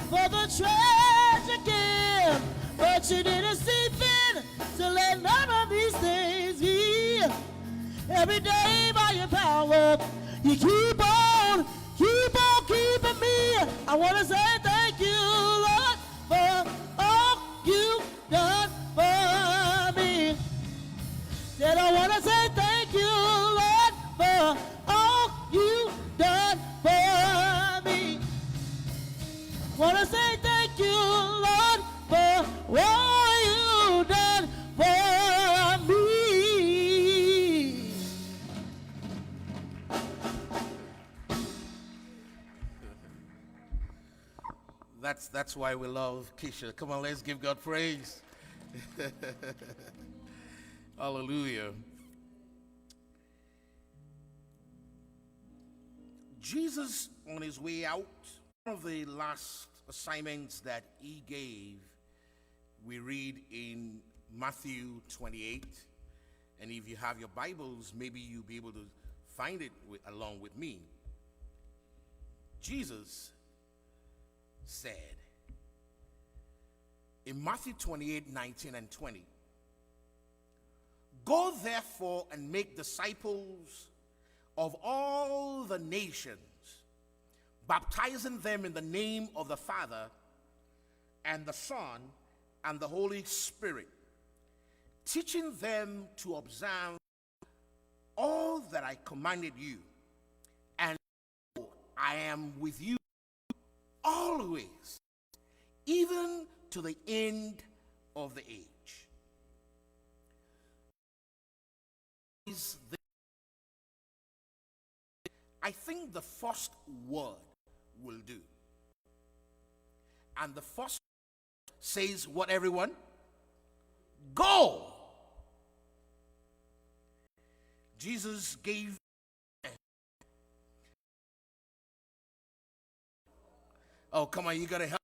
for the treasure gift, but you didn't see fit to let none of these things be. Every day by your power, you keep on keeping me. I want to say thank you, Lord, for all you've done for me. Said I want to say thank you, Lord, for all you've done for me. Want to say thank you, Lord, for all you've done for me. That's why we love Keisha. Come on, let's give God praise. Hallelujah. Jesus, on his way out, one of the last assignments that he gave, we read in Matthew 28. And if you have your Bibles, maybe you'll be able to find it along with me. Jesus said in Matthew 28, 19 and 20, "Go therefore and make disciples of all the nations, baptizing them in the name of the Father and the Son and the Holy Spirit, teaching them to observe all that I commanded you. And I am with you always, even to the end of the age." I think the first word will do. And the first says what, everyone? Go. Jesus gave. Oh, come on, you gotta help.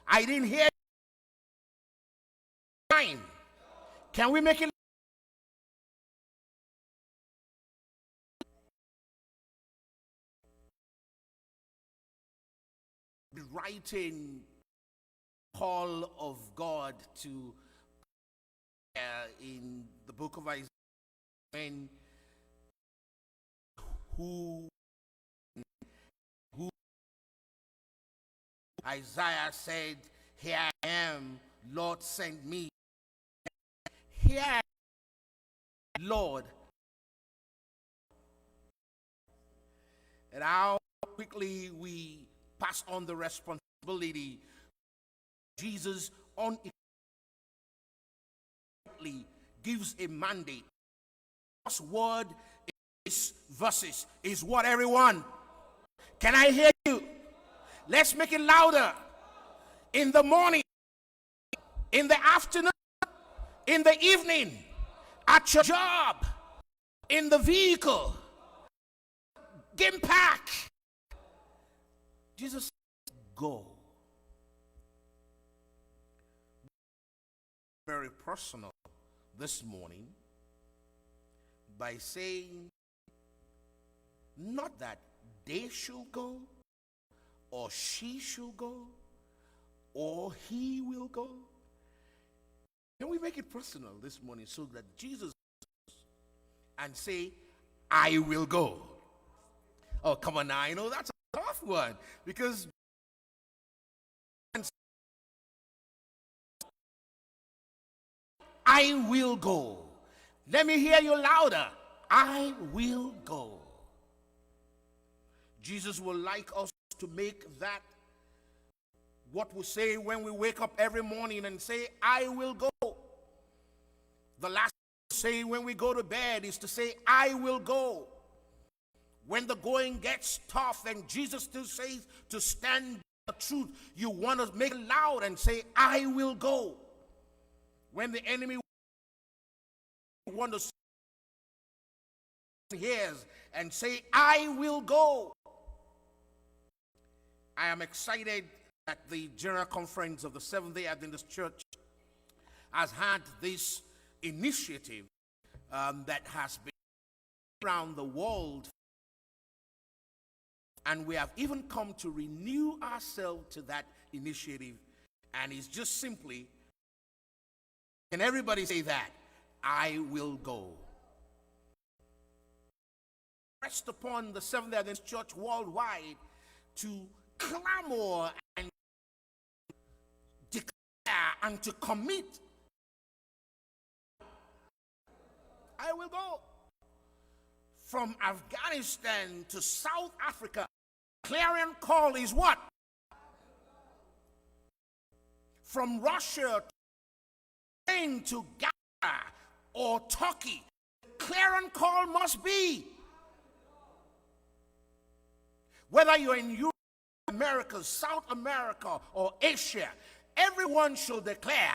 I didn't hear. Can we make it? Writing call of God to in the book of Isaiah, when who Isaiah said, "Here I am, Lord, send me." Here I am, Lord. And how quickly we pass on the responsibility. Jesus gives a mandate. The first word in these verses is what, everyone? Can I hear you? Let's make it louder. In the morning, in the afternoon, in the evening, at your job, in the vehicle, game pack. Jesus said, go. Very personal this morning by saying, not that they should go, or she should go, or he will go. Can we make it personal this morning so that Jesus and say, I will go? Oh, come on now. I know that's a tough one, because I will go. Let me hear you louder. I will go. Jesus would like us to make that what we say when we wake up every morning and say, I will go. The last thing we say when we go to bed is to say, I will go. When the going gets tough and Jesus still says to stand the truth, you want to make it loud and say, I will go. When the enemy wants to hear and say, I will go. I am excited that the General Conference of the Seventh-day Adventist Church has had this initiative that has been around the world, And we have even come to renew ourselves to that initiative. And it's just simply, can everybody say that? I will go. Rest upon the Seventh-day Adventist Church worldwide to clamor and declare and to commit. I will go. From Afghanistan to South Africa, clarion call is what? From Russia to Spain to Ghana or Turkey, clarion call must be. Whether you're in Europe, America, South America, or Asia, everyone shall declare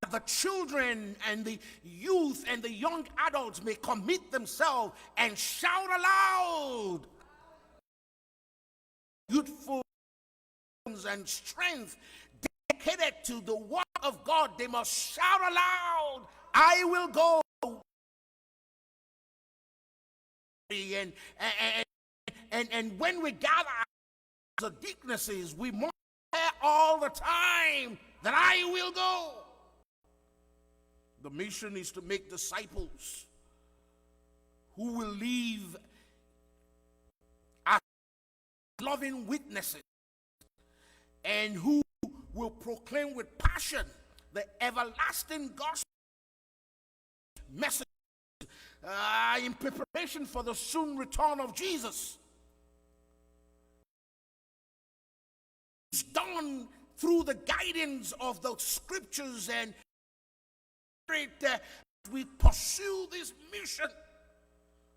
that the children and the youth and the young adults may commit themselves and shout aloud. Youthful and strength dedicated to the work of God, they must shout aloud, I will go. And when we gather the dignitaries, we must say all the time that I will go. The mission is to make disciples who will live as loving witnesses and who will proclaim with passion the everlasting gospel message in preparation for the soon return of Jesus. It's done through the guidance of the scriptures, and we pursue this mission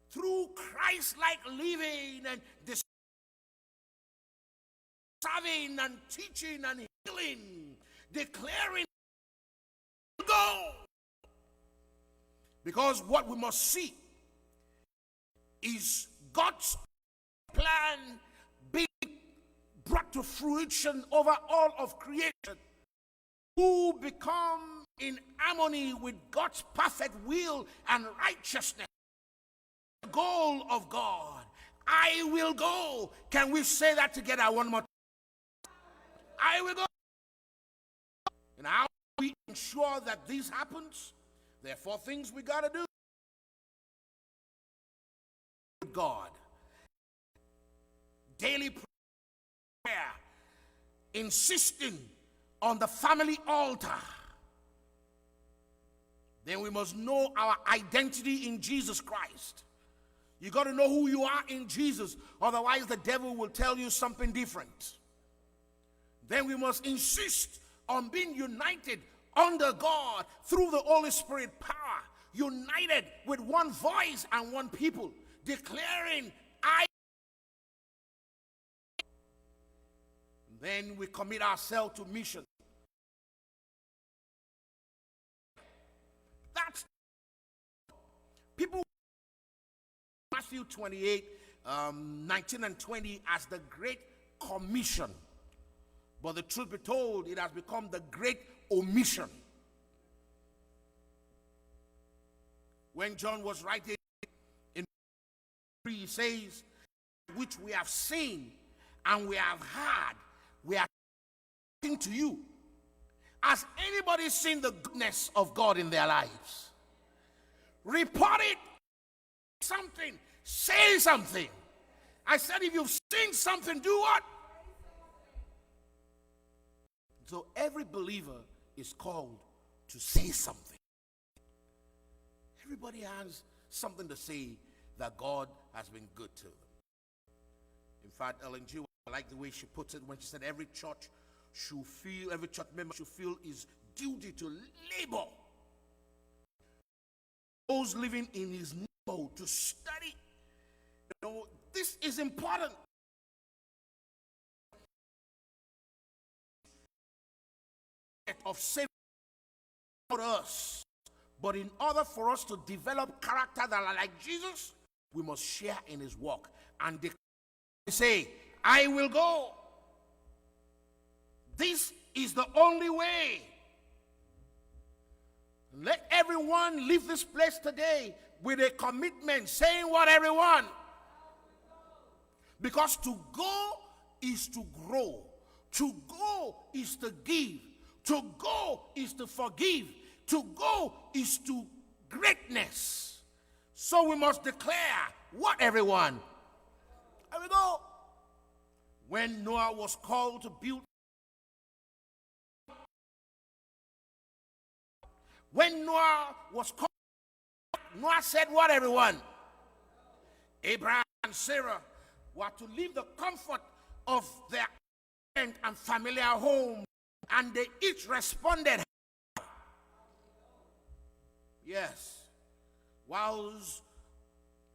through Christ-like living and serving and teaching and healing, declaring go. Because what we must see is God's plan being brought to fruition over all of creation, who become in harmony with God's perfect will and righteousness. The goal of God, I will go. Can we say that together one more time? I will go. And how do we ensure that this happens? There are 4 things we got to do. God. Daily prayer. Insisting on the family altar. Then we must know our identity in Jesus Christ. You got to know who you are in Jesus. Otherwise, the devil will tell you something different. Then we must insist on being united under God through the Holy Spirit power, united with one voice and one people, declaring, I. Then we commit ourselves to mission. That's people. Matthew 28, 19 and 20 as the Great Commission. But the truth be told, it has become the Great Omission. When John was writing in 3, he says, which we have seen and we have heard, we are talking to you. Has anybody seen the goodness of God in their lives? Report it. Something. Say something. I said if you've seen something, do what? So every believer is called to say something. Everybody has something to say that God has been good to them. In fact, Ellen G., I like the way she puts it when she said every church member should feel his duty to labor. Those living in his neighborhood to study. You know, this is important. Of saving us, but in order for us to develop character that are like Jesus, we must share in his work and say, I will go. This is the only way. Let everyone leave this place today with a commitment, saying what, everyone? Because to go is to grow. To go is to give. To go is to forgive. To go is to greatness. So we must declare what, everyone? Here we go. When Noah was called to build, when Noah was called, Noah said what, everyone? Abraham and Sarah were to leave the comfort of their and familiar home, and they each responded. Yes. Whilst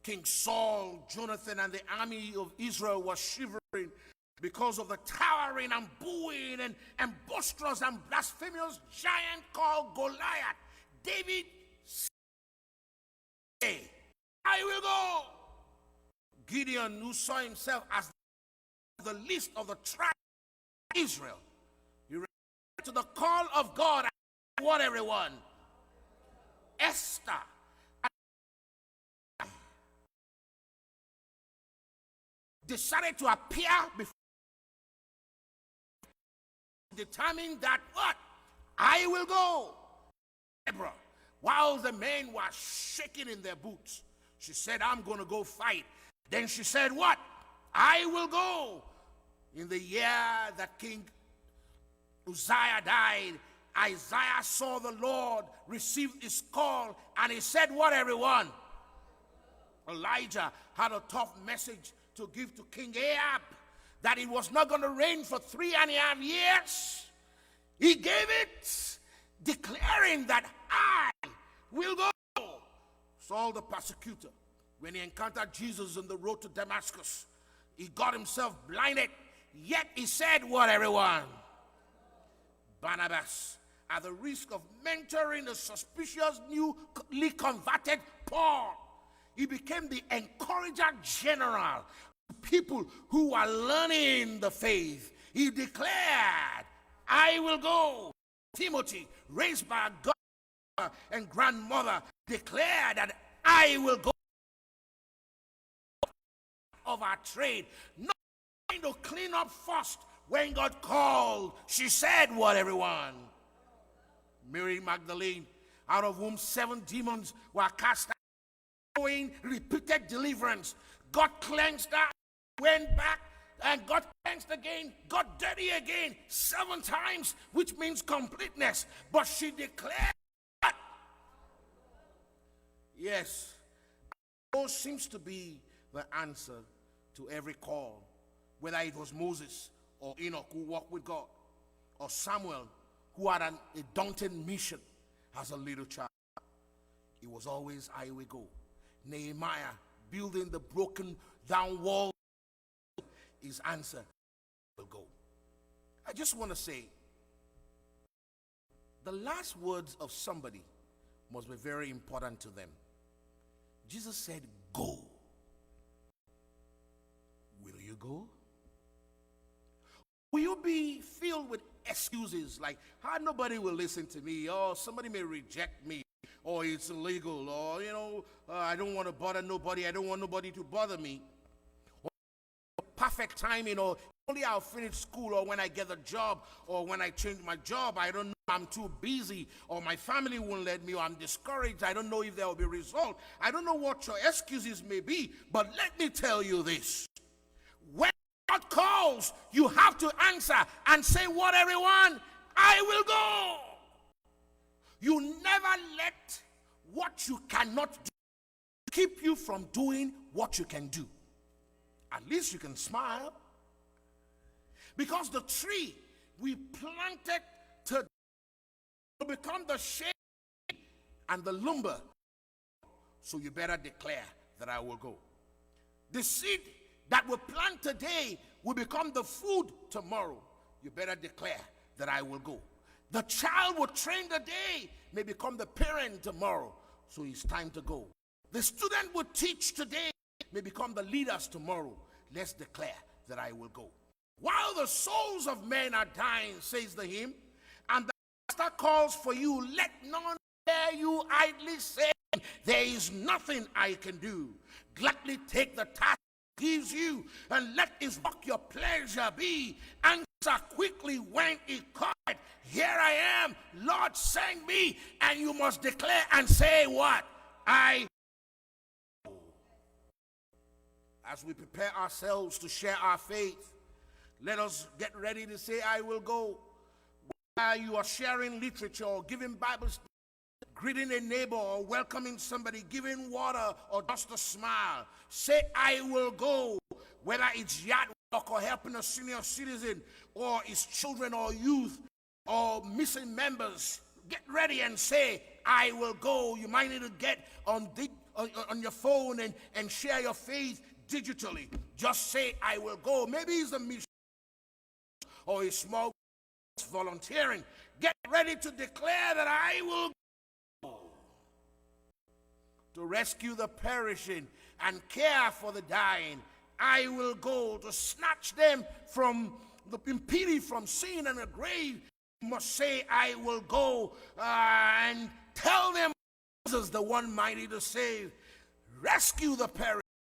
King Saul, Jonathan, and the army of Israel was shivering because of the towering and booing and boisterous and blasphemous giant called Goliath, David said, I will go. Gideon, who saw himself as the least of the tribe of Israel, he responded to the call of God. And what, everyone? Esther decided to appear before, determined that what? I will go. Deborah, while the men were shaking in their boots, she said, I'm going to go fight. Then she said, what? I will go. In the year that King Uzziah died, Isaiah saw the Lord, received his call, and he said, what, everyone? Elijah had a tough message to give to King Ahab, that it was not going to rain for 3.5 years. He gave it, declaring that I will go. Saul the persecutor, when he encountered Jesus on the road to Damascus, he got himself blinded, yet he said, what, everyone? Barnabas, at the risk of mentoring a suspicious newly converted Paul, he became the encourager general to people who are learning the faith. He declared, I will go. Timothy, raised by a God and grandmother, declared that I will go of our trade, not trying to clean up first. When God called, she said what, everyone? Mary Magdalene, out of whom 7 demons were cast out, showing repeated deliverance. God cleansed her, went back, and God cleansed again, got dirty again, 7 times, which means completeness. But she declared, yes, God seems to be the answer to every call, whether it was Moses or Enoch who walked with God, or Samuel who had a daunting mission as a little child. It was always, I will go. Nehemiah, building the broken down wall, his answer, will go. I just want to say, the last words of somebody must be very important to them. Jesus said, go. Will you go? Will you be filled with excuses like, nobody will listen to me, or somebody may reject me, or it's illegal, or, I don't want to bother nobody, I don't want nobody to bother me. Or perfect timing, or only I'll finish school, or when I get a job, or when I change my job, I don't know, I'm too busy, or my family won't let me, or I'm discouraged, I don't know if there will be a result. I don't know what your excuses may be, but let me tell you this. When God calls, you have to answer and say, what, everyone? I will go. You never let what you cannot do keep you from doing what you can do. At least you can smile. Because the tree we planted to become the shade and the lumber. So you better declare that I will go. The seed that we plant today will become the food tomorrow. You better declare that I will go. The child will train today may become the parent tomorrow. So it's time to go. The student will teach today may become the leaders tomorrow. Let's declare that I will go. While the souls of men are dying, says the hymn, and the master calls for you, let none hear you idly say, there is nothing I can do. Gladly take the task gives you and let his work your pleasure be. Answer quickly when he calleth. Here I am, Lord, send me. And you must declare and say what? I. As we prepare ourselves to share our faith, let us get ready to say, I will go. While you are sharing literature or giving Bible study, greeting a neighbor or welcoming somebody, giving water or just a smile, say, I will go. Whether it's yard work or helping a senior citizen or it's children or youth or missing members, get ready and say, I will go. You might need to get on your phone and share your faith digitally. Just say, I will go. Maybe it's a mission or a small volunteering. Get ready to declare that I will go to rescue the perishing and care for the dying. I will go to snatch them from the impeded from sin and the grave. You must say, I will go and tell them Jesus, the one mighty to save. Rescue the perishing.